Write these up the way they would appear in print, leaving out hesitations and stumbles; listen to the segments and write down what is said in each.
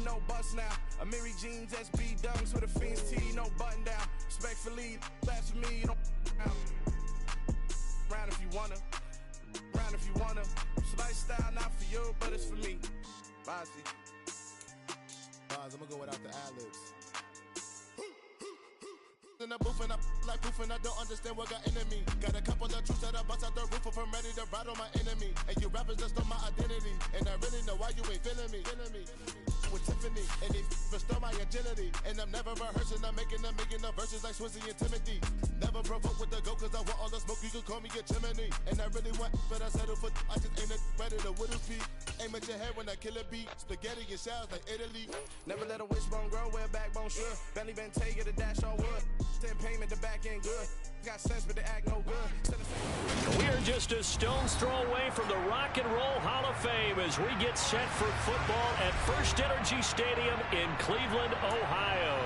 no bust now. A Mary Jeans, SB dunks with a Fiends tee, no button down. Respectfully, that's for me, you don't round if you wanna. Round if you wanna. It's lifestyle, not for you, but it's for me. Bossy. I'm gonna go without the ad-libs. In the booth and I like proof and I don't understand what got into me. Got a couple of truths that I bust out the roof if I'm ready to ride on my enemy. And you rappers just stole my identity, and I really know why you ain't feeling me. With Tiffany, and they restore my agility. And I'm never rehearsing, I'm making a million of verses like Swizzy and Timothy. Never provoke with the go, cause I want all the smoke, you can call me a chimney. And I really want, but I settle for, I just ain't ready to whittle feet. Aim at your head when I kill a beat. Spaghetti and shells like Italy. Never let a wishbone grow where a backbone should. Bentley Bentay, get a dash all wood. 10 payment, the back end good. Got sense, but the act no good. We are just a stone's throw away from the Rock and Roll Hall of Fame as we get set for football at First Energy Stadium in Cleveland, Ohio.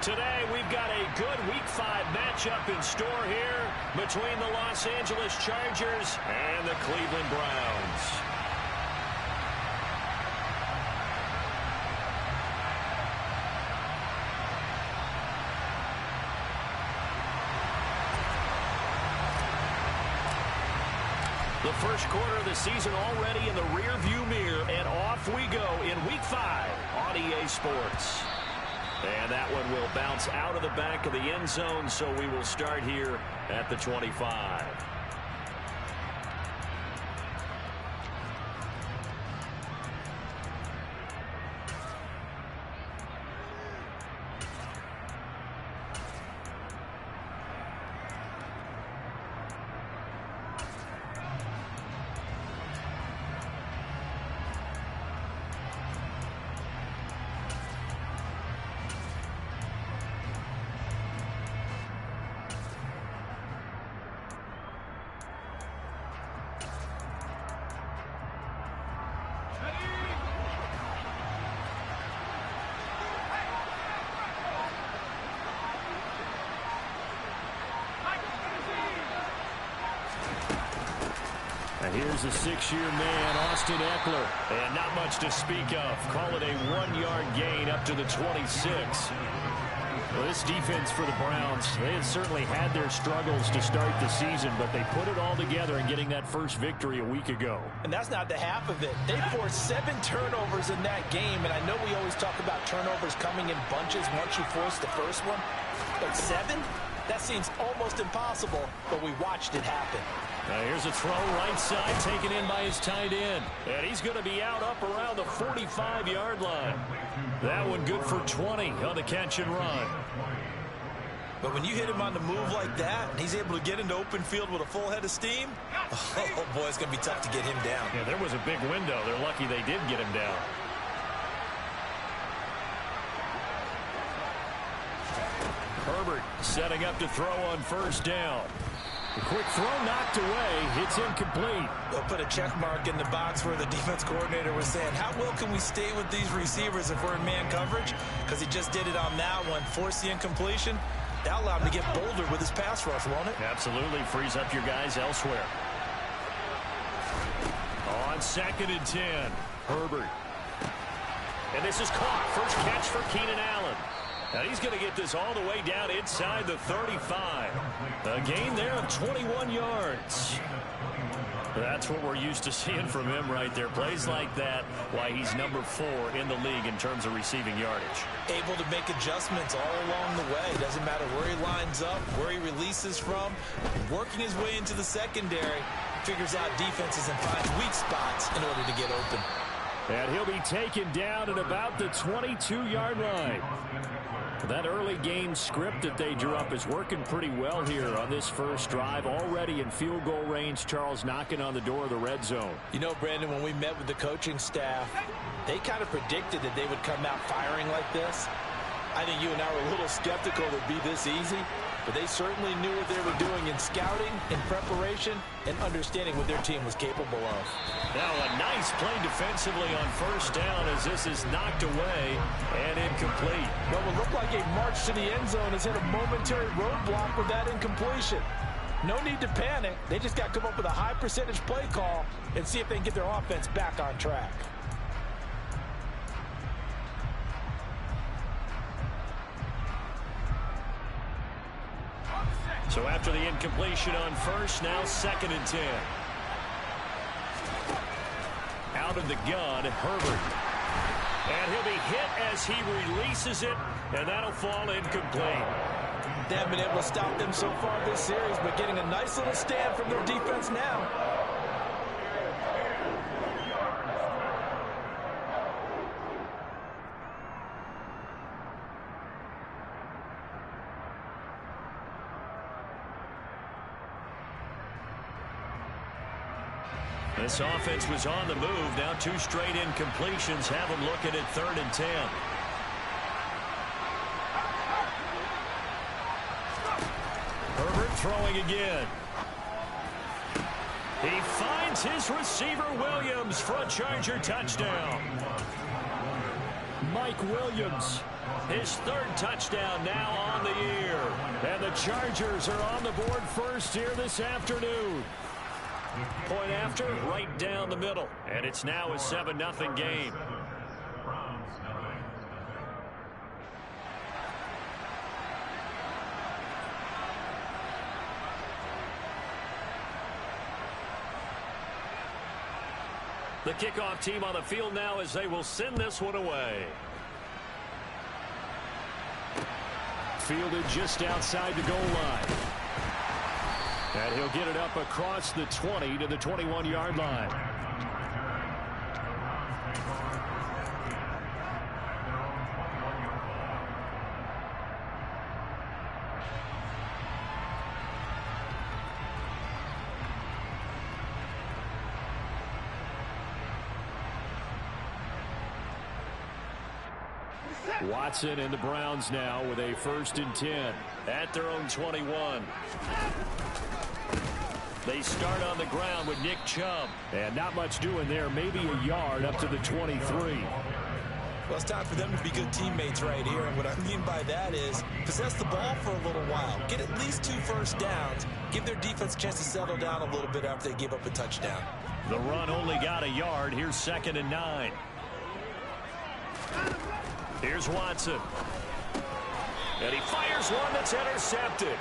Today, we've got a good Week 5 matchup in store here between the Los Angeles Chargers and the Cleveland Browns. The first quarter of the season already in the rear-view mirror, and off we go in Week 5 on EA Sports. And that one will bounce out of the back of the end zone, so we will start here at the 25. Here's a six-year man, Austin Eckler. And not much to speak of. Call it a 1-yard gain up to the 26. Well, this defense for the Browns, they had certainly had their struggles to start the season, but they put it all together in getting that first victory a week ago. And that's not the half of it. They forced 7 turnovers in that game, and I know we always talk about turnovers coming in bunches once you force the first one, but 7? That seems almost impossible, but we watched it happen. Now here's a throw right side taken in by his tight end. And he's going to be out up around the 45-yard line. That one good for 20 on the catch and run. But when you hit him on the move like that, and he's able to get into open field with a full head of steam, oh boy, it's going to be tough to get him down. Yeah, there was a big window. They're lucky they did get him down. Herbert setting up to throw on first down. The quick throw knocked away. It's incomplete. They'll put a check mark in the box where the defense coordinator was saying, how well can we stay with these receivers if we're in man coverage? Because he just did it on that one. Force the incompletion. That allowed him to get bolder with his pass rush, won't it? Absolutely. Frees up your guys elsewhere. On 2nd and 10, Herbert. And this is caught. First catch for Keenan Allen. And he's going to get this all the way down inside the 35. A gain there of 21 yards. That's what we're used to seeing from him right there. Plays like that, why he's number 4 in the league in terms of receiving yardage. Able to make adjustments all along the way. Doesn't matter where he lines up, where he releases from. Working his way into the secondary. Figures out defenses and finds weak spots in order to get open. And he'll be taken down at about the 22-yard line. That early game script that they drew up is working pretty well here on this first drive. Already in field goal range, Charles knocking on the door of the red zone. You know, Brandon, when we met with the coaching staff, they kind of predicted that they would come out firing like this. I think you and I were a little skeptical it would be this easy, but they certainly knew what they were doing in scouting, in preparation, and understanding what their team was capable of. Now a nice play defensively on first down as this is knocked away and incomplete. What would look like a march to the end zone has hit a momentary roadblock with that incompletion. No need to panic. They just got to come up with a high percentage play call and see if they can get their offense back on track. So after the incompletion on first, now 2nd and 10. Out of the gun, Herbert. And he'll be hit as he releases it, and that'll fall incomplete. They haven't been able to stop them so far this series, but getting a nice little stand from their defense now. This offense was on the move. Now 2 straight incompletions have them looking at 3rd and 10. Herbert throwing again. He finds his receiver Williams for a Charger touchdown. Mike Williams, his 3rd touchdown now on the year. And the Chargers are on the board first here this afternoon. Point after, right down the middle. And it's now a 7-0 game. The kickoff team on the field now as they will send this one away. Fielded just outside the goal line. And he'll get it up across the 20 to the 21-yard line. Watson and the Browns now with a 1st and 10 at their own 21. They start on the ground with Nick Chubb. And not much doing there. Maybe a yard up to the 23. Well, it's time for them to be good teammates right here. And what I mean by that is possess the ball for a little while. Get at least 2 first downs. Give their defense a chance to settle down a little bit after they give up a touchdown. The run only got a yard. Here's 2nd and 9. Here's Watson. And he fires one that's intercepted.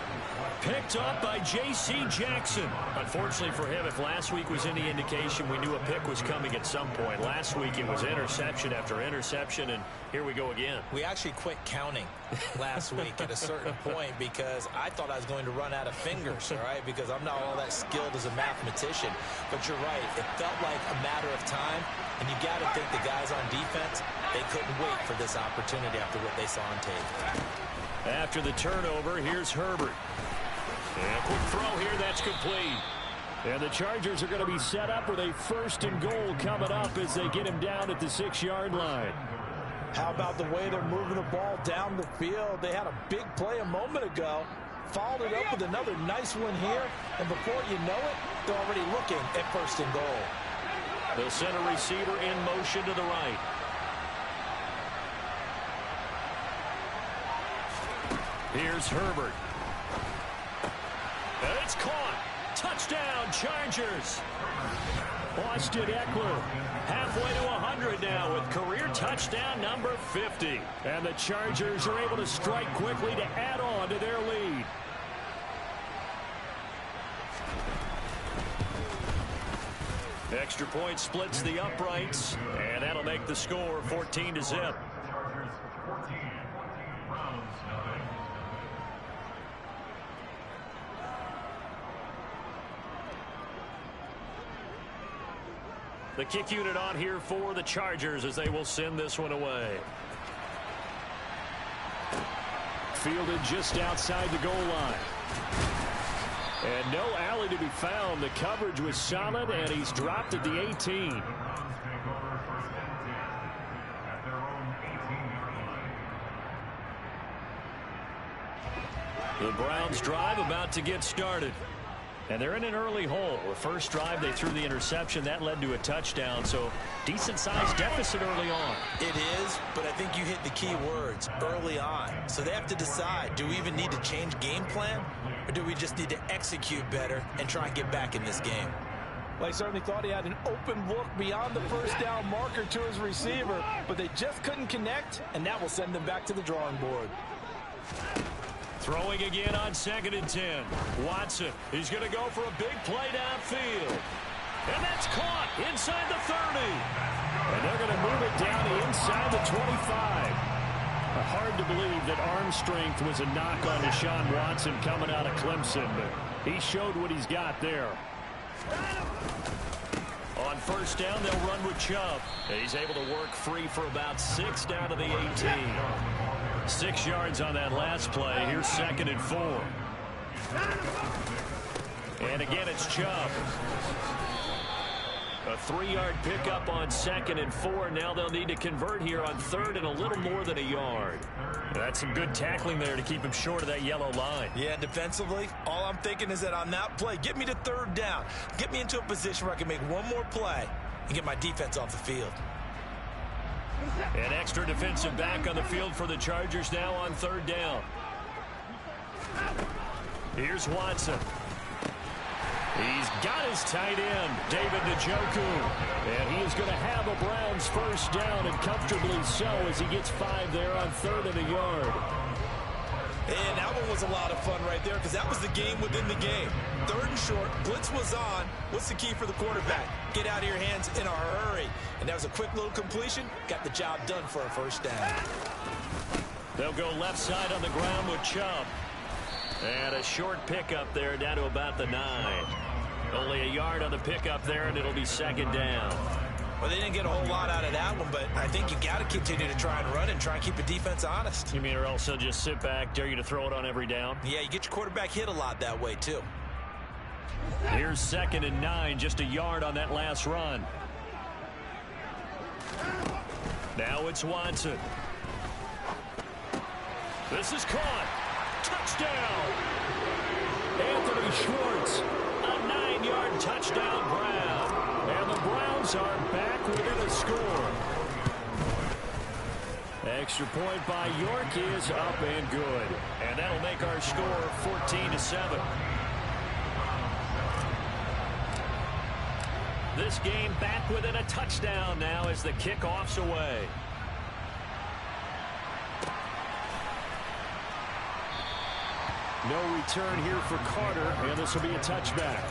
Picked up by J.C. Jackson. Unfortunately for him, if last week was any indication, we knew a pick was coming at some point. Last week it was interception after interception, and here we go again. We actually quit counting last week at a certain point because I thought I was going to run out of fingers, all right, because I'm not all that skilled as a mathematician. But you're right. It felt like a matter of time, and you got to think the guys on defense, they couldn't wait for this opportunity after what they saw on tape. After the turnover, here's Herbert. And a quick throw here, that's complete. And the Chargers are going to be set up with a 1st and goal coming up as they get him down at the 6-yard line. How about the way they're moving the ball down the field? They had a big play a moment ago. Followed it up with another nice one here. And before you know it, they're already looking at 1st and goal. They'll send a receiver in motion to the right. Here's Herbert. And it's caught. Touchdown, Chargers. Austin Eckler halfway to 100 now with career touchdown number 50. And the Chargers are able to strike quickly to add on to their lead. Extra point splits the uprights, and that'll make the score 14-0. The kick unit on here for the Chargers as they will send this one away. Fielded just outside the goal line. And no alley to be found. The coverage was solid, and he's dropped at the 18. The Browns drive about to get started. And they're in an early hole. The first drive, they threw the interception. That led to a touchdown. So decent-sized deficit early on. It is, but I think you hit the key words, early on. So they have to decide, do we even need to change game plan? Or do we just need to execute better and try and get back in this game? Well, I certainly thought he had an open look beyond the first down marker to his receiver, but they just couldn't connect, and that will send them back to the drawing board. Throwing again on 2nd and 10. Watson, he's going to go for a big play downfield. And that's caught inside the 30. And they're going to move it down to inside the 25. Hard to believe that arm strength was a knock on Deshaun Watson coming out of Clemson, but he showed what he's got there. On 1st down, they'll run with Chubb. He's able to work free for about 6 down to the 18. 6 yards on that last play. Here's 2nd and 4. And again, it's Chubb. A 3-yard pickup on 2nd and 4. Now they'll need to convert here on 3rd and a little more than a yard. That's some good tackling there to keep him short of that yellow line. Yeah, defensively, all I'm thinking is that on that play, get me to 3rd down. Get me into a position where I can make one more play and get my defense off the field. An extra defensive back on the field for the Chargers now on 3rd down. Here's Watson. He's got his tight end, David Njoku. And he is going to have a Browns 1st down, and comfortably so, as he gets 5 there on 3rd and a yard. And that one was a lot of fun right there because that was the game within the game. 3rd and short, blitz was on. What's the key for the quarterback? Get out of your hands in a hurry. And that was a quick little completion. Got the job done for a 1st down. They'll go left side on the ground with Chubb. And a short pickup there down to about the 9. Only a yard on the pickup there, and it'll be 2nd down. Well, they didn't get a whole lot out of that one, but I think you got to continue to try and run and try and keep the defense honest. You mean or else they'll just sit back, dare you to throw it on every down? Yeah, you get your quarterback hit a lot that way, too. Here's 2nd and 9, just a yard on that last run. Now it's Watson. This is caught. Touchdown! Anthony Schwartz, a 9-yard touchdown grab. And the Browns are back within a score. Extra point by York is up and good. And that'll make our score 14-7. This game back within a touchdown now as the kickoff's away. No return here for Carter, and this will be a touchback.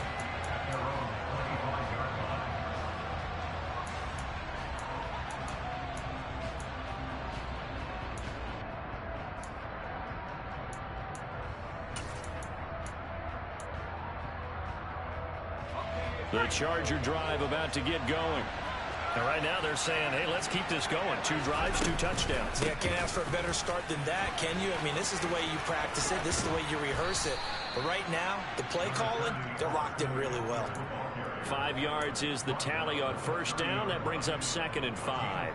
The Charger drive about to get going. And right now they're saying, hey, let's keep this going. 2 drives, 2 touchdowns. Yeah, can't ask for a better start than that, can you? I mean, this is the way you practice it. This is the way you rehearse it. But right now, the play calling, they're locked in really well. 5 yards is the tally on 1st down. That brings up 2nd and 5.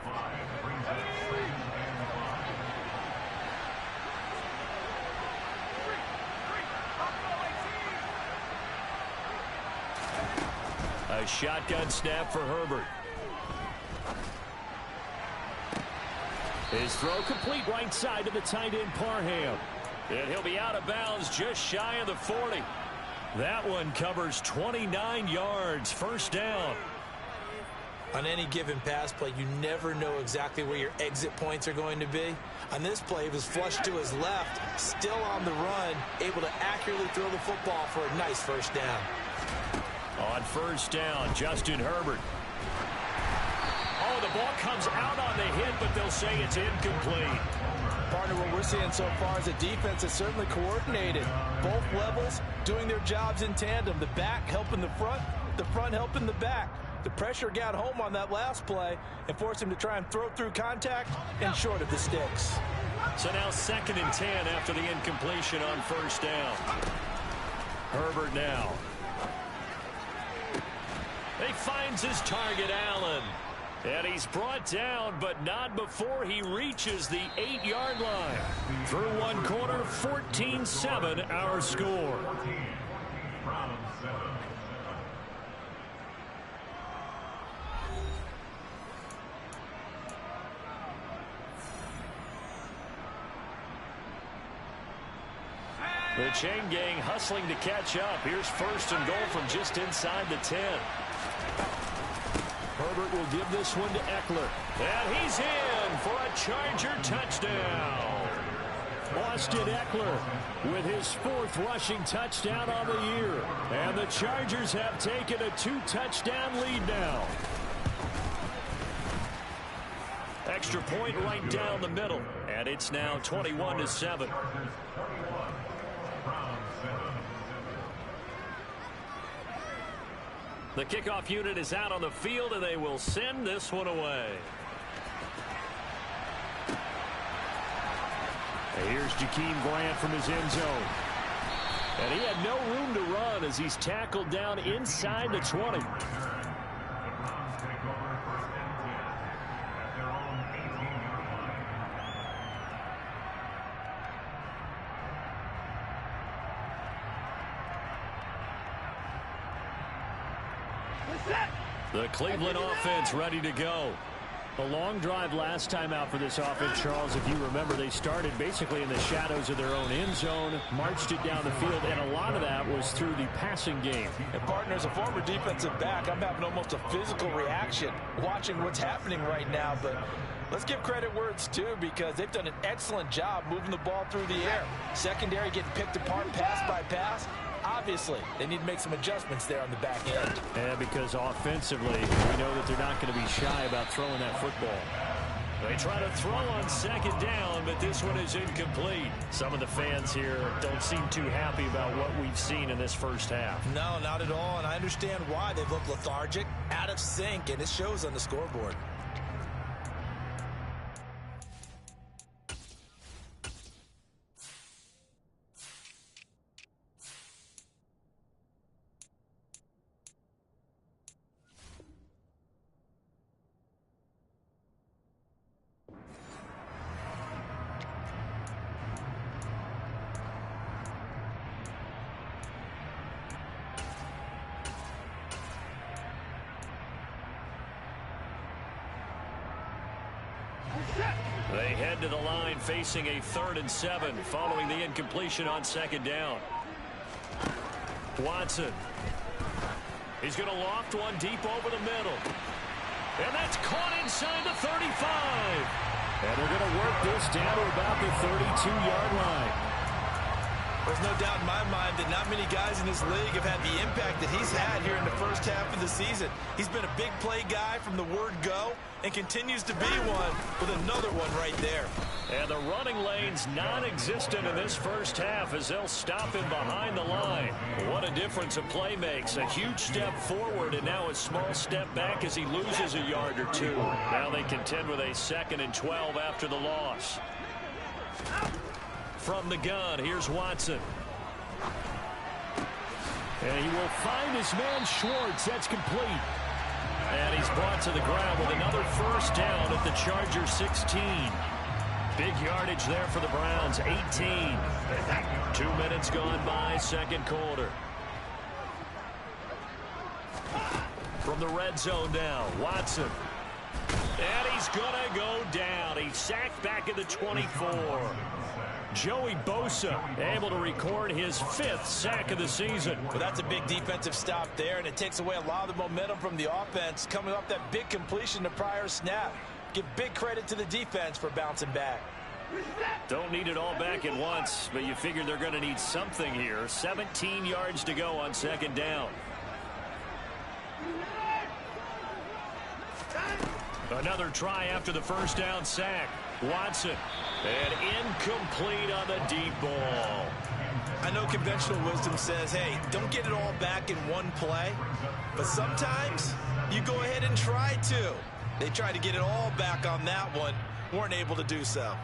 A shotgun snap for Herbert. His throw complete right side to the tight end Parham. And he'll be out of bounds just shy of the 40. That one covers 29 yards. 1st down. On any given pass play, you never know exactly where your exit points are going to be. On this play, it was flushed to his left, still on the run, able to accurately throw the football for a nice 1st down. On 1st down, Justin Herbert. Oh, the ball comes out on the hit, but they'll say it's incomplete. Partner, what we're seeing so far is a defense that's certainly coordinated. Both levels doing their jobs in tandem. The back helping the front helping the back. The pressure got home on that last play and forced him to try and throw through contact and short of the sticks. So now 2nd and 10 after the incompletion on 1st down. Herbert now. He finds his target, Allen. And he's brought down, but not before he reaches the 8-yard line. Through one quarter, 14-7 our score. The chain gang hustling to catch up. Here's 1st and goal from just inside the 10. Herbert will give this one to Eckler. And he's in for a Charger touchdown. Austin Eckler with his 4th rushing touchdown on the year. And the Chargers have taken a 2-touchdown lead now. Extra point right down the middle. And it's now 21-7. The kickoff unit is out on the field, and they will send this one away. And here's Jakeem Grant from his end zone. And he had no room to run as he's tackled down inside the 20. The Cleveland offense ready to go. A long drive last time out for this offense, Charles. If you remember, they started basically in the shadows of their own end zone, marched it down the field, and a lot of that was through the passing game. And partner, as a former defensive back, I'm having almost a physical reaction watching what's happening right now. But let's give credit where it's due, because they've done an excellent job moving the ball through the air. Secondary getting picked apart pass by pass. Obviously, they need to make some adjustments there on the back end. And because offensively, we know that they're not going to be shy about throwing that football. They try to throw on 2nd down, but this one is incomplete. Some of the fans here don't seem too happy about what we've seen in this first half. No, not at all, and I understand why. They've looked lethargic, out of sync, and it shows on the scoreboard. They head to the line facing a 3rd and 7 following the incompletion on 2nd down. Watson. He's going to loft one deep over the middle. And that's caught inside the 35. And they're going to work this down to about the 32-yard line. There's no doubt in my mind that not many guys in this league have had the impact that he's had here in the first half of the season. He's been a big play guy from the word go and continues to be one with another one right there. And the running lane's non-existent in this first half as they'll stop him behind the line. What a difference a play makes. A huge step forward and now a small step back as he loses a yard or two. Now they contend with a 2nd and 12 after the loss. From the gun, here's Watson. And he will find his man Schwartz. That's complete. And he's brought to the ground with another first down at the Chargers 16. Big yardage there for the Browns, 18. 2 minutes gone by, 2nd quarter. From the red zone now, Watson. And he's going to go down. He's sacked back at the 24. Joey Bosa able to record his 5th sack of the season. Well, that's a big defensive stop there, and it takes away a lot of the momentum from the offense coming off that big completion the prior snap. Give big credit to the defense for bouncing back. Don't need it all back at once, but you figure they're going to need something here. 17 yards to go on 2nd down. Another try after the first down sack. Watson. And incomplete on the deep ball. I know conventional wisdom says, hey, don't get it all back in one play. But sometimes you go ahead and try to. They tried to get it all back on that one. Weren't able to do so.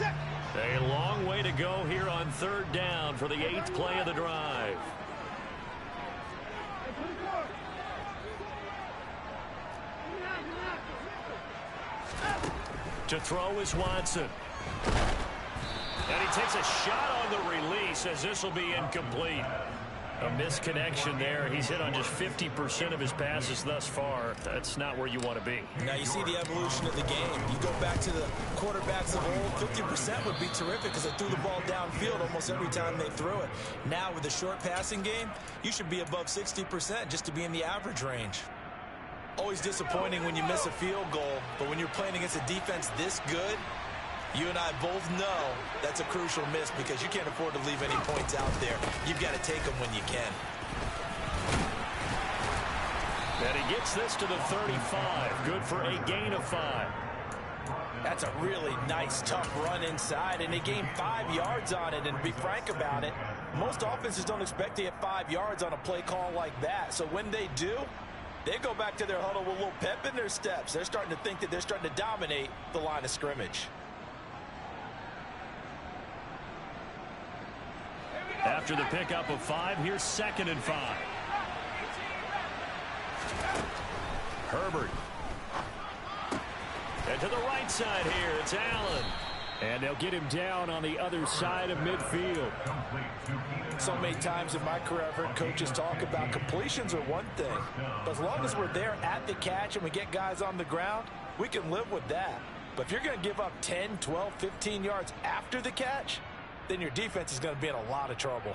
A long way to go here on 3rd down for the 8th play of the drive. To throw is Watson. And he takes a shot on the release as this will be incomplete. A misconnection there. He's hit on just 50% of his passes thus far. That's not where you want to be. Now you see the evolution of the game. You go back to the quarterbacks of old, 50% would be terrific because they threw the ball downfield almost every time they threw it. Now with the short passing game, you should be above 60% just to be in the average range. Always disappointing when you miss a field goal, but when you're playing against a defense this good, you and I both know that's a crucial miss because you can't afford to leave any points out there. You've got to take them when you can. And he gets this to the 35. Good for a gain of 5. That's a really nice, tough run inside, and they gained 5 yards on it. And to be frank about it, most offenses don't expect to get 5 yards on a play call like that. So when they do, they go back to their huddle with a little pep in their steps. They're starting to think that they're starting to dominate the line of scrimmage. After the pickup of 5, here's 2nd and 5. Herbert. And to the right side here, it's Allen. And they'll get him down on the other side of midfield. So many times in my career I've heard coaches talk about completions are one thing. But as long as we're there at the catch and we get guys on the ground, we can live with that. But if you're going to give up 10, 12, 15 yards after the catch, then your defense is going to be in a lot of trouble.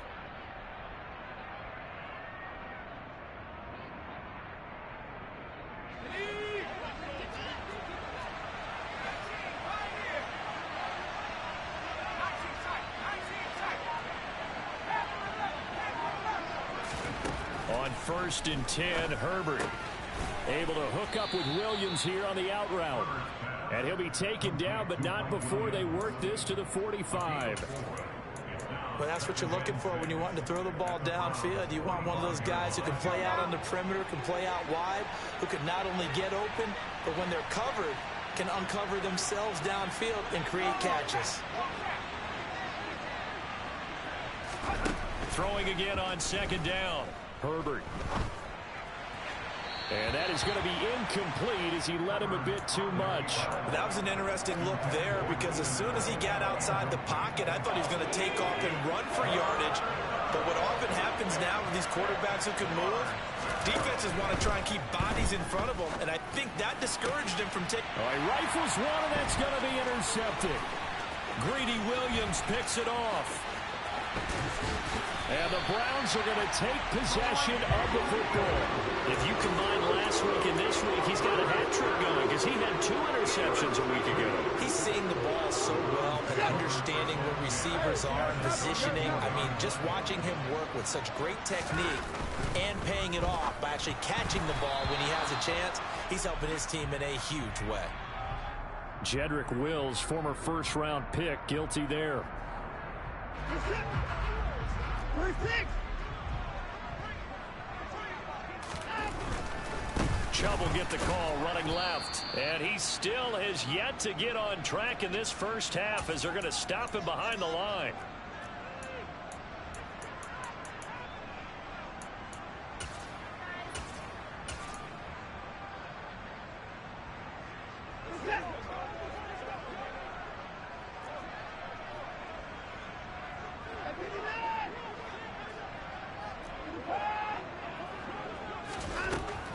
On 1st and 10, Herbert able to hook up with Williams here on the out route. And he'll be taken down, but not before they work this to the 45. Well, that's what you're looking for when you're wanting to throw the ball downfield. You want one of those guys who can play out on the perimeter, can play out wide, who can not only get open, but when they're covered, can uncover themselves downfield and create catches. Throwing again on 2nd down. Herbert. And that is going to be incomplete as he led him a bit too much. That was an interesting look there because as soon as he got outside the pocket, I thought he was going to take off and run for yardage. But what often happens now with these quarterbacks who can move, defenses want to try and keep bodies in front of them, and I think that discouraged him from taking. Oh, he rifles one, and that's going to be intercepted. Greedy Williams picks it off. And the Browns are going to take possession of the football. If you combine last week and this week, he's got a hat trick going because he had 2 interceptions a week ago. He's seeing the ball so well and understanding where receivers are and positioning. I mean, just watching him work with such great technique and paying it off by actually catching the ball when he has a chance, he's helping his team in a huge way. Jedrick Wills, former first-round pick, guilty there. Chubb will get the call running left. And he still has yet to get on track in this first half as they're going to stop him behind the line.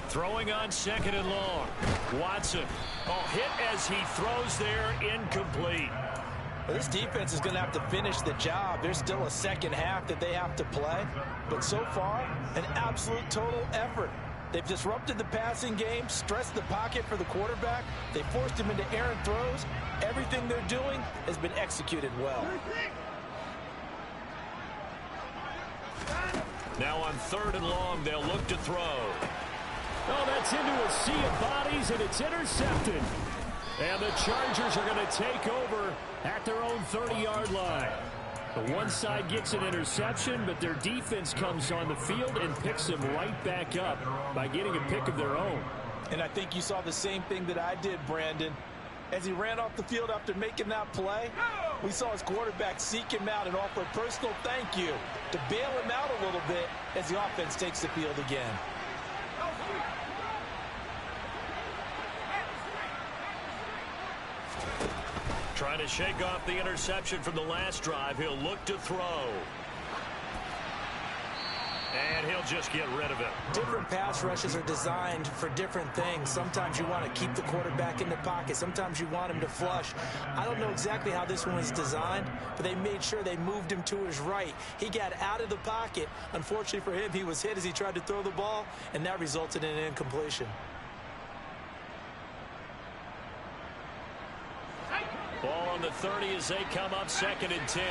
Throwing on 2nd and long. Watson. Oh, hit as he throws there, incomplete. Well, this defense is going to have to finish the job. There's still a second half that they have to play. But so far, an absolute total effort. They've disrupted the passing game, stressed the pocket for the quarterback. They forced him into errant throws. Everything they're doing has been executed well. Now on 3rd and long, they'll look to throw. Oh, that's into a sea of bodies, and it's intercepted. And the Chargers are going to take over at their own 30-yard line. The one side gets an interception, but their defense comes on the field and picks them right back up by getting a pick of their own. And I think you saw the same thing that I did, Brandon. As he ran off the field after making that play, we saw his quarterback seek him out and offer a personal thank you to bail him out a little bit as the offense takes the field again. Trying to shake off the interception from the last drive. He'll look to throw. And he'll just get rid of it. Different pass rushes are designed for different things. Sometimes you want to keep the quarterback in the pocket. Sometimes you want him to flush. I don't know exactly how this one was designed, but they made sure they moved him to his right. He got out of the pocket. Unfortunately for him, he was hit as he tried to throw the ball, and that resulted in an incompletion. on the 30 as they come up 2nd and 10.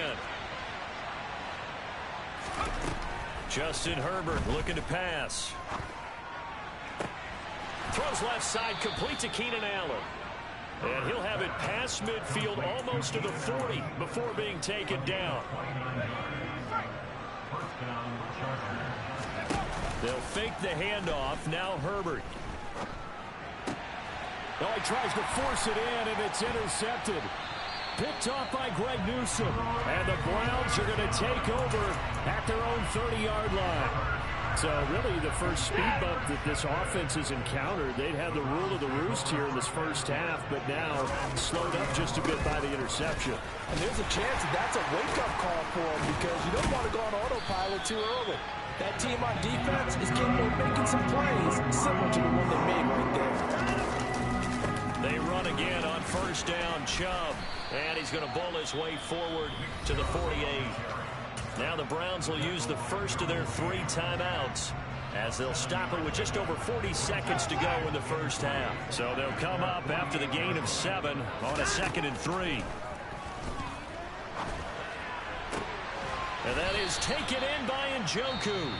Justin Herbert looking to pass. Throws left side, complete to Keenan Allen. And he'll have it past midfield almost to the 40 before being taken down. They'll fake the handoff. Now Herbert. Oh, he tries to force it in, and it's intercepted. Picked off by Greg Newsome. And the Browns are going to take over at their own 30-yard line. So really the first speed bump that this offense has encountered. They'd had the rule of the roost here in this first half, but now slowed up just a bit by the interception. And there's a chance that that's a wake-up call for them because you don't want to go on autopilot too early. That team on defense is capable of making some plays similar to the one they made right there. They run again on first down, Chubb. And he's going to bowl his way forward to the 48. Now the Browns will use the first of their 3 timeouts as they'll stop it with just over 40 seconds to go in the first half. So they'll come up after the gain of 7 on a 2nd and 3. And that is taken in by Njoku.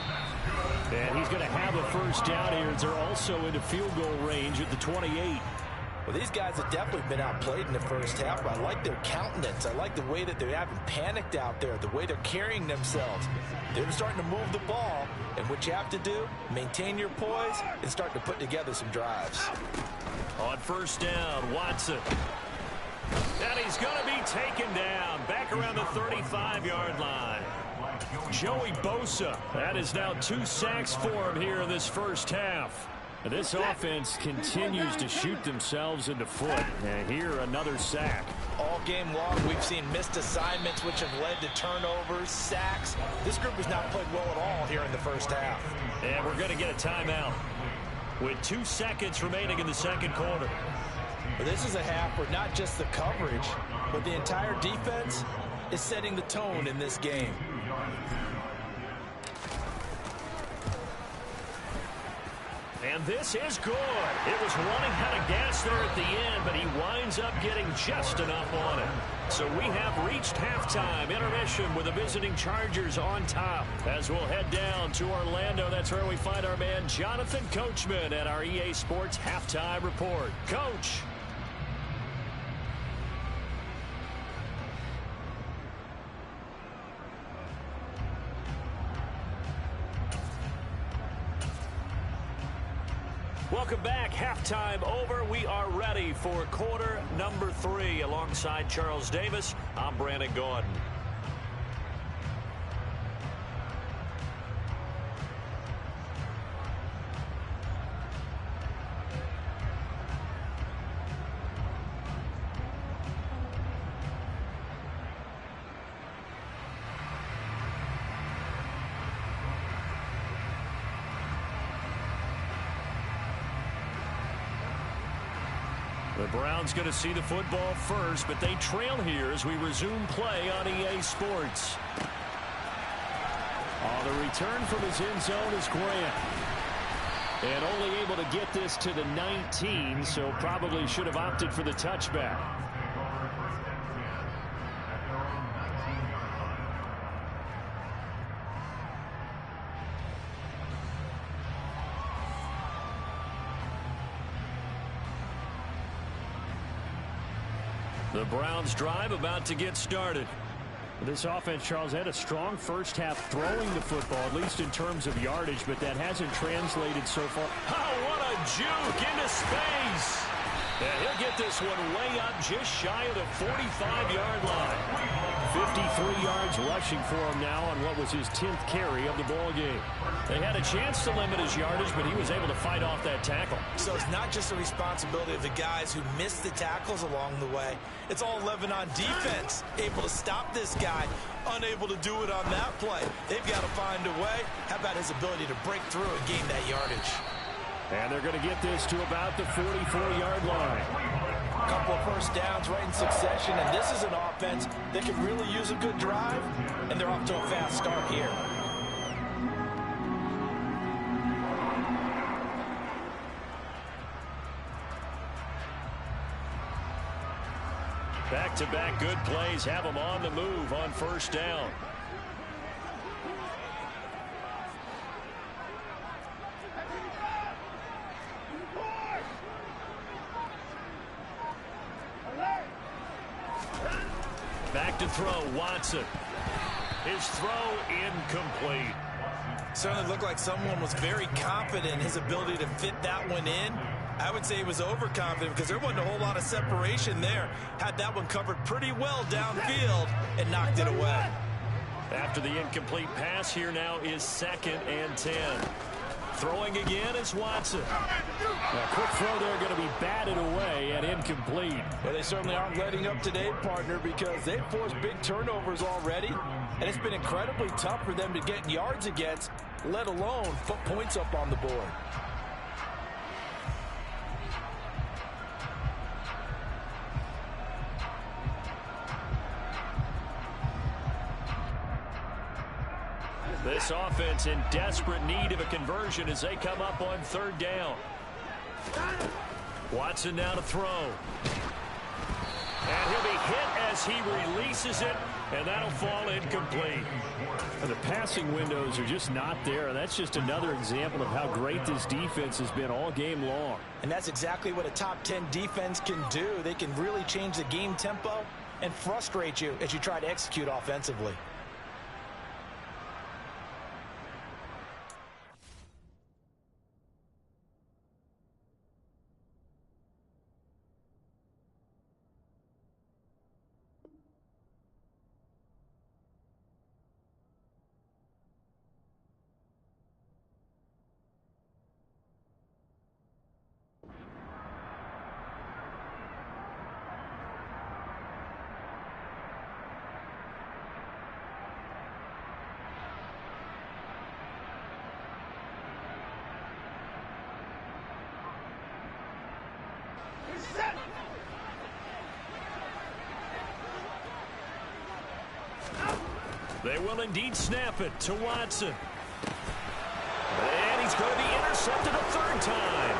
And he's going to have a first down here as they're also into field goal range at the 28. Well, these guys have definitely been outplayed in the first half, but I like their countenance. I like the way that they haven't panicked out there, the way they're carrying themselves. They're starting to move the ball, and what you have to do, maintain your poise and start to put together some drives. On first down, Watson. And he's going to be taken down back around the 35-yard line. Joey Bosa. That is now 2 sacks for him here in this first half. This offense continues to shoot themselves in the foot. And here, another sack. All game long, we've seen missed assignments, which have led to turnovers, sacks. This group has not played well at all here in the first half. And we're going to get a timeout with 2 seconds remaining in the second quarter. But this is a half where not just the coverage, but the entire defense is setting the tone in this game. And this is good. It was running out of gas there at the end, but he winds up getting just enough on it. So we have reached halftime. Intermission with the visiting Chargers on top. As we'll head down to Orlando, that's where we find our man Jonathan Coachman at our EA Sports Halftime Report. Coach. Welcome back. Halftime over. We are ready for quarter number 3. Alongside Charles Davis, I'm Brandon Gordon. The Browns going to see the football first, but they trail here as we resume play on EA Sports. The return from his end zone is Grant. And only able to get this to the 19, so probably should have opted for the touchback. The Browns drive about to get started. This offense, Charles, had a strong first half throwing the football, at least in terms of yardage, but that hasn't translated so far. Oh, what a juke into space. And he'll get this one way up just shy of the 45-yard line. 53 yards rushing for him now on what was his 10th carry of the ball game. They had a chance to limit his yardage, but he was able to fight off that tackle. So it's not just the responsibility of the guys who missed the tackles along the way. It's all 11 on defense, able to stop this guy, unable to do it on that play. They've got to find a way. How about his ability to break through and gain that yardage? And they're going to get this to about the 44-yard line. A couple of first downs right in succession, and this is an offense that can really use a good drive, and they're off to a fast start here. Back-to-back good plays have them on the move on first down. Back to throw, Watson. His throw incomplete. Certainly looked like someone was very confident in his ability to fit that one in. I would say he was overconfident because there wasn't a whole lot of separation there. Had that one covered pretty well downfield and knocked it away. After the incomplete pass, here now is 2nd and 10. Throwing again is Watson. A quick throw there going to be batted away and incomplete. Well, they certainly aren't letting up today, partner, because they've forced big turnovers already, and it's been incredibly tough for them to get yards against, let alone put points up on the board. This offense in desperate need of a conversion as they come up on 3rd down. Watson now to throw. And he'll be hit as he releases it, and that'll fall incomplete. And the passing windows are just not there, and that's just another example of how great this defense has been all game long. And that's exactly what a top 10 defense can do. They can really change the game tempo and frustrate you as you try to execute offensively. They will indeed snap it to Watson. And he's going to be intercepted a 3rd time.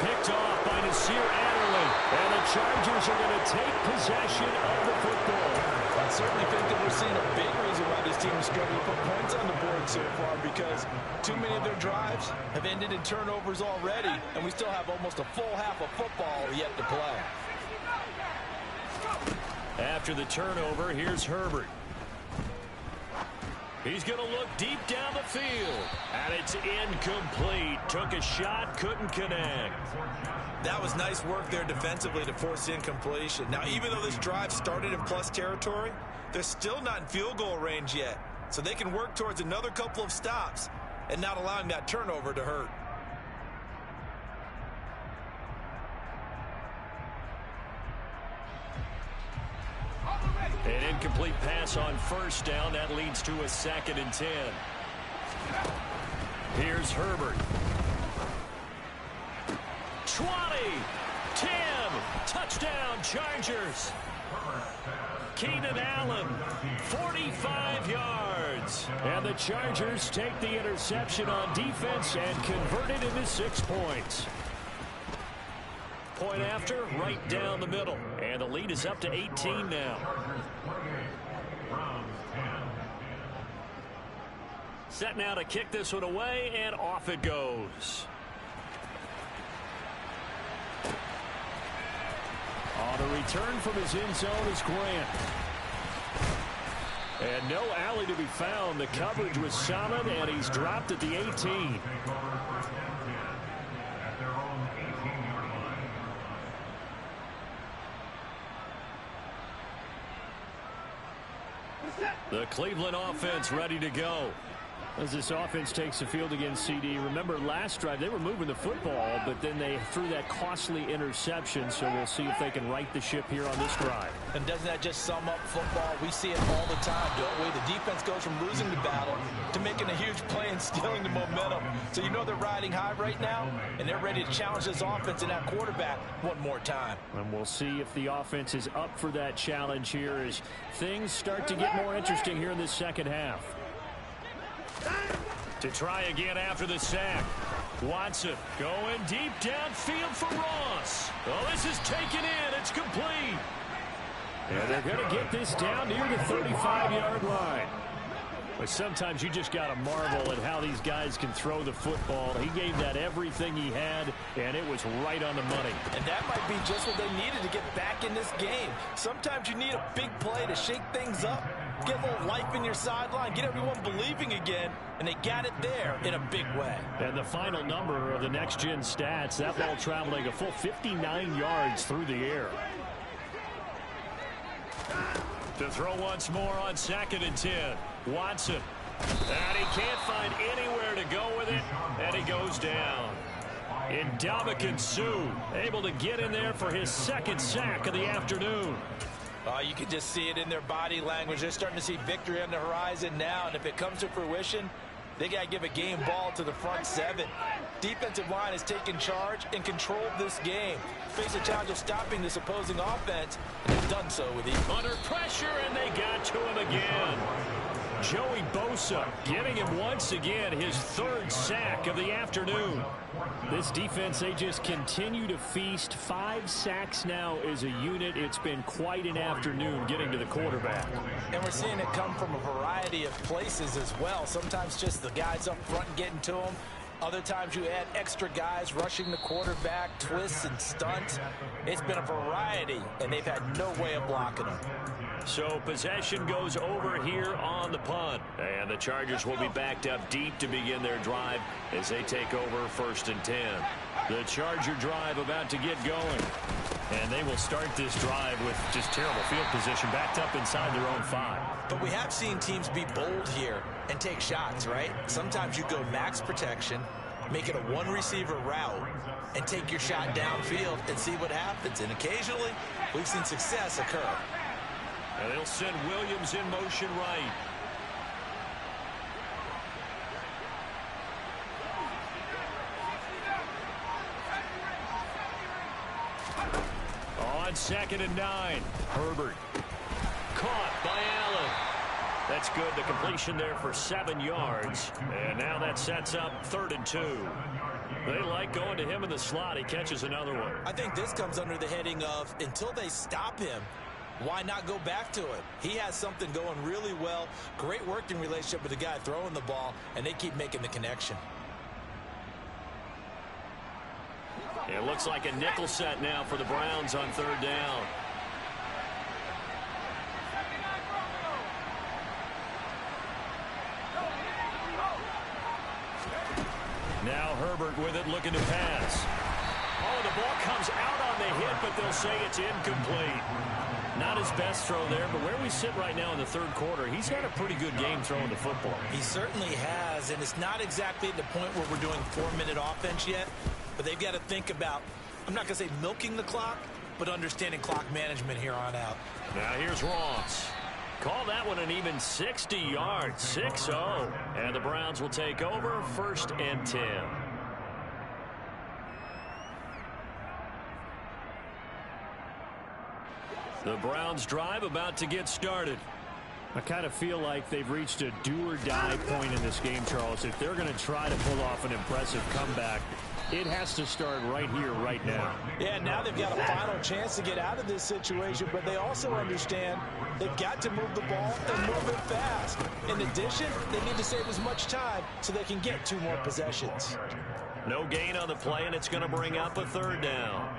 Picked off by Nasir Adderley. And the Chargers are going to take possession of the football. I certainly think that we're seeing a big reason why this team is struggling to put points on the board so far, because too many of their drives have ended in turnovers already, and we still have almost a full half of football yet to play. After the turnover, here's Herbert. He's going to look deep down the field. And it's incomplete. Took a shot, couldn't connect. That was nice work there defensively to force incompletion. Now, even though this drive started in plus territory, they're still not in field goal range yet. So they can work towards another couple of stops and not allowing that turnover to hurt. An incomplete pass on 1st down. That leads to a 2nd and 10. Here's Herbert. 20, 10, touchdown Chargers. Keenan Allen, 45 yards. And the Chargers take the interception on defense and convert it into 6 points. Point after, right down the middle. And the lead is up to 18 now. Set now to kick this one away, and off it goes. On the return from his end zone is Grant. And no alley to be found. The coverage was solid, and he's dropped at the 18. The Cleveland offense ready to go. As this offense takes the field against CD, remember last drive they were moving the football, but then they threw that costly interception, so we'll see if they can right the ship here on this drive. And doesn't that just sum up football? We see it all the time, don't we? The defense goes from losing the battle to making a huge play and stealing the momentum. So you know they're riding high right now, and they're ready to challenge this offense and that quarterback one more time. And we'll see if the offense is up for that challenge here as things start to get more interesting here in this 2nd half. To try again after the sack. Watson going deep downfield for Ross. Oh, this is taken in. It's complete. And they're going to get this down near the 35-yard line. But sometimes you just got to marvel at how these guys can throw the football. He gave that everything he had, and it was right on the money. And that might be just what they needed to get back in this game. Sometimes you need a big play to shake things up, get a little life in your sideline, get everyone believing again, and they got it there in a big way. And the final number of the next-gen stats, that ball traveling a full 59 yards through the air. To throw once more on 2nd and 10. Watson. And he can't find anywhere to go with it, and he goes down. Ndamukong Suh able to get in there for his 2nd sack of the afternoon. You can just see it in their body language. They're starting to see victory on the horizon now, and if it comes to fruition, they got to give a game ball to the front 7. Defensive line has taken charge and controlled this game. Face a challenge of stopping this opposing offense, and they've done so with ease. Under pressure, and they got to him again. Joey Bosa getting him once again his 3rd sack of the afternoon. This defense, they just continue to feast. 5 sacks now as a unit. It's been quite an afternoon getting to the quarterback. And we're seeing it come from a variety of places as well. Sometimes just the guys up front getting to them. Other times you add extra guys rushing the quarterback, twists and stunts. It's been a variety, and they've had no way of blocking them. So possession goes over here on the punt. And the Chargers will be backed up deep to begin their drive as they take over 1st and 10. The Charger drive about to get going. And they will start this drive with just terrible field position, backed up inside their own 5. But we have seen teams be bold here and take shots, right? Sometimes you go max protection, make it a 1-receiver route, and take your shot downfield and see what happens. And occasionally, we've seen success occur. And they'll send Williams in motion right. On 2nd and 9, Herbert. Caught by Allen. That's good. The completion there for 7 yards. And now that sets up 3rd and 2. They like going to him in the slot. He catches another one. I think this comes under the heading of until they stop him, why not go back to it? He has something going really well. Great working relationship with the guy throwing the ball, and they keep making the connection. It looks like a nickel set now for the Browns on 3rd down. Now Herbert with it, looking to pass. Oh, the ball comes out on the hit, but they'll say it's incomplete. Not his best throw there, but where we sit right now in the 3rd quarter, he's had a pretty good game throwing the football. He certainly has, and it's not exactly at the point where we're doing 4-minute offense yet, but they've got to think about, I'm not going to say milking the clock, but understanding clock management here on out. Now here's Ross. Call that one an even 60 yards, 6-0. And the Browns will take over 1st and 10. The Browns drive about to get started. I kind of feel like they've reached a do-or-die point in this game, Charles. If they're going to try to pull off an impressive comeback, it has to start right here, right now. Yeah, now they've got a final chance to get out of this situation, but they also understand they've got to move the ball and move it fast. In addition, they need to save as much time so they can get 2 more possessions. No gain on the play, and it's going to bring up a 3rd down.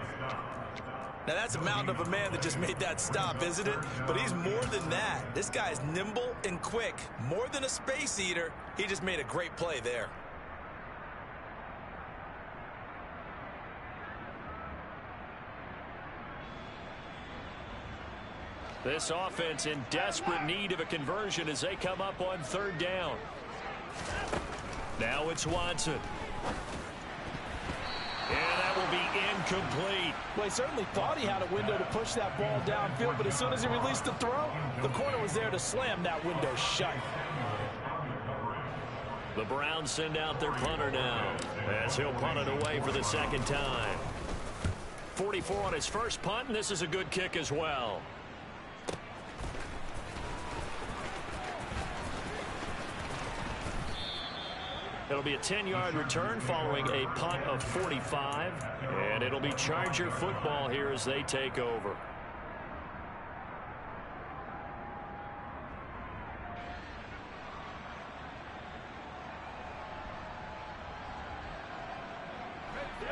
Now, that's a mountain of a man that just made that stop, isn't it? But he's more than that. This guy's nimble and quick. More than a space eater, he just made a great play there. This offense in desperate need of a conversion as they come up on 3rd down. Now it's Watson. And that will be incomplete. Well, he certainly thought he had a window to push that ball downfield, but as soon as he released the throw, the corner was there to slam that window shut. The Browns send out their punter now as he'll punt it away for the 2nd time. 44 on his first punt, and this is a good kick as well. It'll be a 10-yard return following a punt of 45. And it'll be Charger football here as they take over.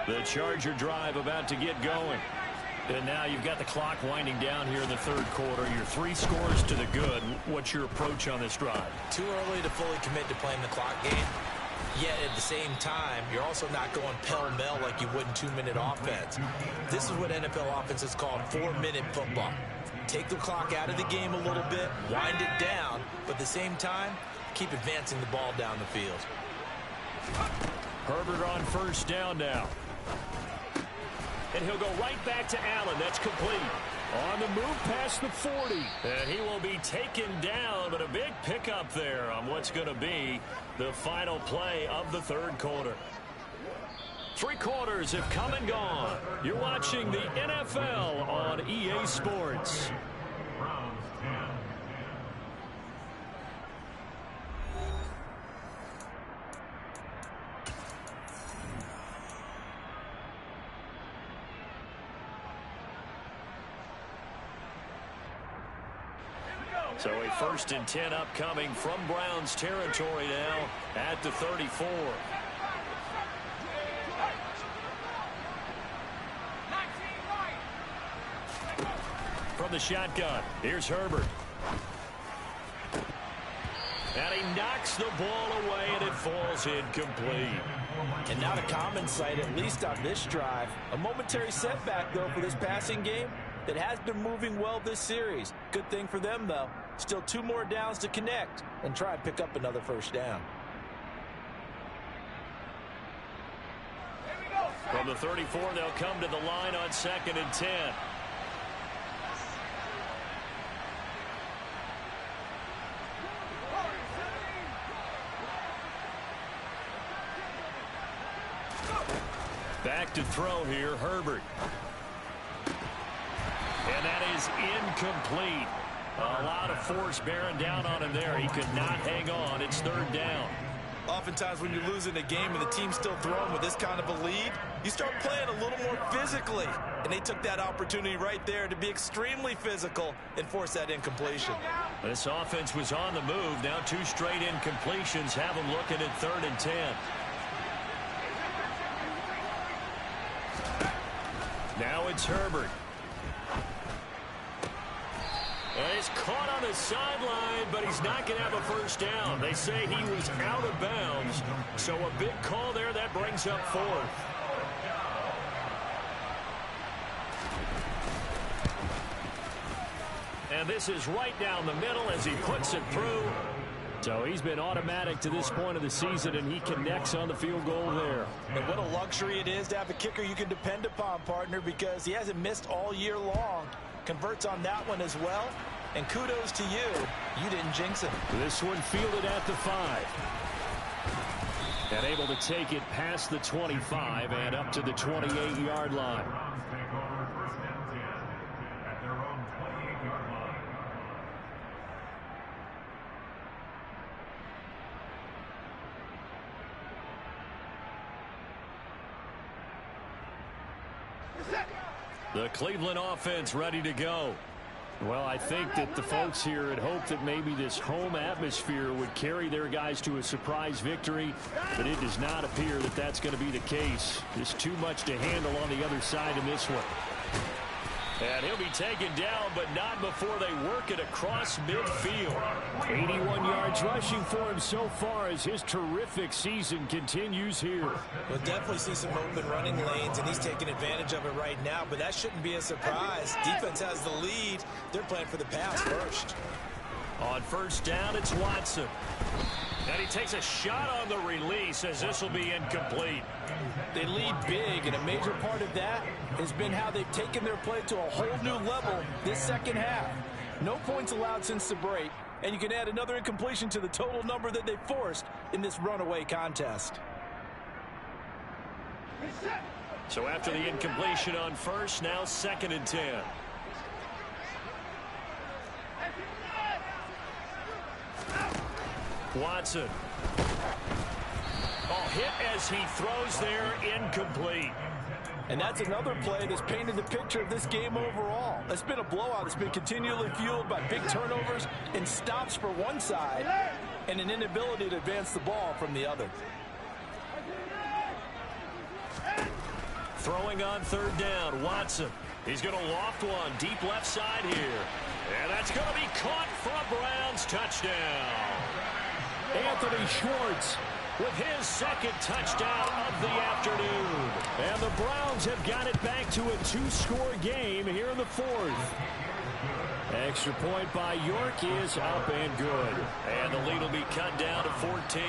The Charger drive about to get going. And now you've got the clock winding down here in the third quarter. You're 3 scores to the good. What's your approach on this drive? Too early to fully commit to playing the clock game. Yet at the same time, you're also not going pell-mell like you would in 2-minute offense. This is what NFL offenses call 4-minute football. Take the clock out of the game a little bit, wind it down, but at the same time, keep advancing the ball down the field. Herbert on first down now. And he'll go right back to Allen. That's complete. On the move past the 40. And he will be taken down, but a big pickup there on what's going to be the final play of the third quarter. 3 quarters have come and gone. You're watching the NFL on EA Sports. So a 1st and 10 upcoming from Browns territory now at the 34. From the shotgun, here's Herbert. And he knocks the ball away, and it falls incomplete. And not a common sight, at least on this drive. A momentary setback, though, for this passing game that has been moving well this series. Good thing for them, though. Still 2 more downs to connect and try and pick up another first down. From the 34, they'll come to the line on 2nd and 10. Back to throw here, Herbert. And that is incomplete. A lot of force bearing down on him there. He could not hang on. It's 3rd down. Oftentimes when you're losing a game and the team's still throwing with this kind of a lead, you start playing a little more physically. And they took that opportunity right there to be extremely physical and force that incompletion. This offense was on the move. Now 2 straight incompletions have them looking at 3rd and 10. Now it's Herbert. And he's caught on the sideline, but he's not going to have a first down. They say he was out of bounds. So a big call there. That brings up 4th. And this is right down the middle as he puts it through. So he's been automatic to this point of the season, and he connects on the field goal there. And what a luxury it is to have a kicker you can depend upon, partner, because he hasn't missed all year long. Converts on that one as well. And kudos to you. You didn't jinx him. This one fielded at the 5. And able to take it past the 25 and up to the 28-yard line. The Cleveland offense ready to go. Well, I think that the folks here had hoped that maybe this home atmosphere would carry their guys to a surprise victory, but it does not appear that that's going to be the case. There's too much to handle on the other side in this one. And he'll be taken down, but not before they work it across midfield. 81 yards rushing for him so far as his terrific season continues here. We'll definitely see some open running lanes, and he's taking advantage of it right now, but that shouldn't be a surprise. Defense has the lead. They're playing for the pass first. On first down, it's Watson. And he takes a shot on the release as this will be incomplete. They lead big, and a major part of that has been how they've taken their play to a whole new level this second half. No points allowed since the break, and you can add another incompletion to the total number that they forced in this runaway contest. So after the incompletion on first, now 2nd and 10. Watson. Oh, hit as he throws there, incomplete. And that's another play that's painted the picture of this game overall. It's been a blowout. It's been continually fueled by big turnovers and stops for one side and an inability to advance the ball from the other. Throwing on third down, Watson. He's going to loft one deep left side here. And that's going to be caught for a Browns touchdown. Anthony Schwartz with his second touchdown of the afternoon. And the Browns have got it back to a two-score game here in the fourth. Extra point by York is up and good. And the lead will be cut down to 14.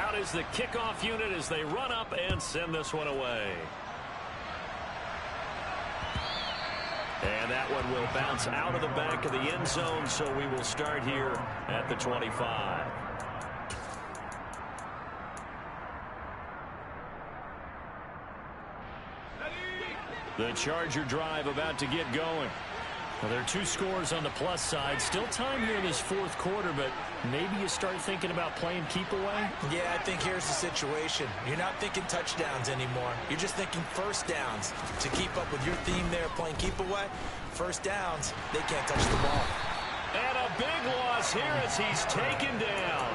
Out is the kickoff unit as they run up and send this one away. And that one will bounce out of the back of the end zone, so we will start here at the 25. The Charger drive about to get going. Well, there are two scores on the plus side. Still time here in this fourth quarter, but maybe you start thinking about playing keep away? Yeah, I think here's the situation. You're not thinking touchdowns anymore. You're just thinking first downs. To keep up with your theme there, playing keep away, first downs, they can't touch the ball. And a big loss here as he's taken down.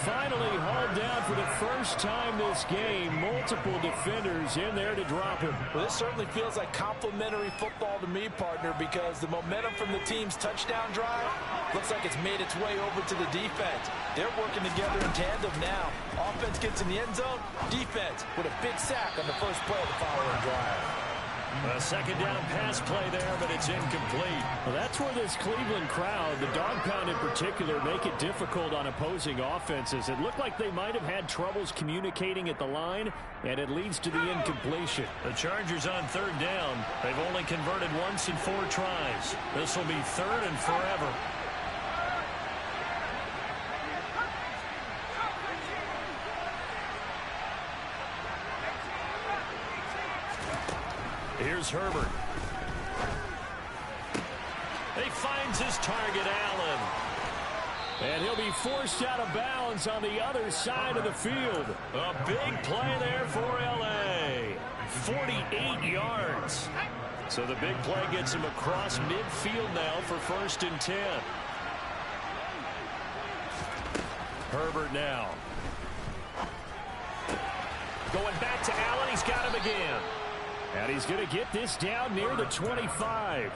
Finally hauled down for the first time this game. Multiple defenders in there to drop him. Well, this certainly feels like complimentary football to me, partner, because the momentum from the team's touchdown drive looks like it's made its way over to the defense. They're working together in tandem now. Offense gets in the end zone. Defense with a big sack on the first play of the following drive. A second down pass play there, but it's incomplete. Well, that's where this Cleveland crowd, the dog pound in particular, make it difficult on opposing offenses. It looked like they might have had troubles communicating at the line, and it leads to the incompletion. The Chargers on third down. They've only converted once in 4 tries. This will be third and forever. Here's Herbert. He finds his target, Allen. And he'll be forced out of bounds on the other side of the field. A big play there for L.A. 48 yards. So the big play gets him across midfield now for 1st and 10. Herbert now. Going back to Allen. He's got him again. And he's going to get this down near the 25.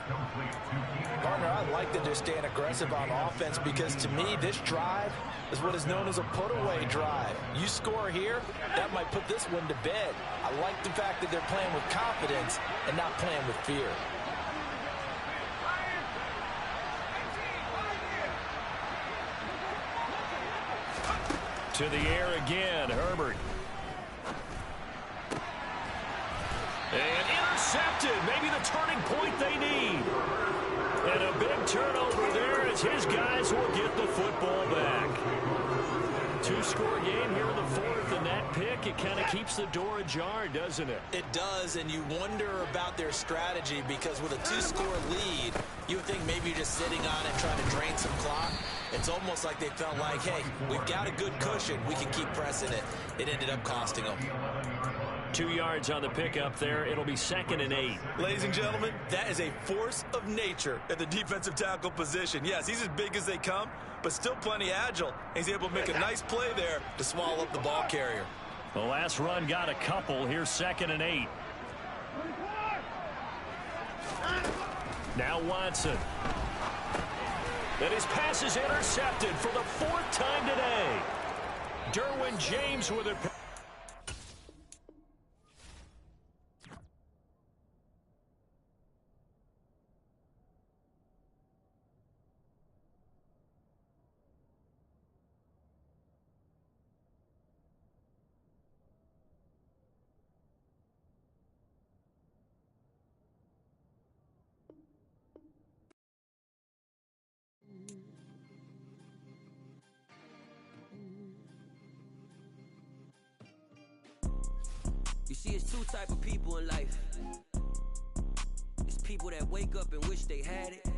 Partner, I like that they're staying aggressive on offense because, to me, this drive is what is known as a put-away drive. You score here, that might put this one to bed. I like the fact that they're playing with confidence and not playing with fear. To the air again, Herbert. And intercepted. Maybe the turning point they need. And a big turnover there as his guys will get the football back. 2-score game here in the fourth, and that pick, it kind of keeps the door ajar, doesn't it? It does, and you wonder about their strategy because with a 2-score lead, you would think maybe you're just sitting on it trying to drain some clock. It's almost like they felt like, hey, we've got a good cushion. We can keep pressing it. It ended up costing them. 2 yards on the pickup there. It'll be 2nd and 8. Ladies and gentlemen, that is a force of nature at the defensive tackle position. Yes, he's as big as they come, but still plenty agile. He's able to make a nice play there to swallow up the ball carrier. The last run got a couple. Here's 2nd and 8. Now Watson. And his pass is intercepted for the 4th time today. Derwin James with it. You see, it's 2 type of people in life. It's people that wake up and wish they had it,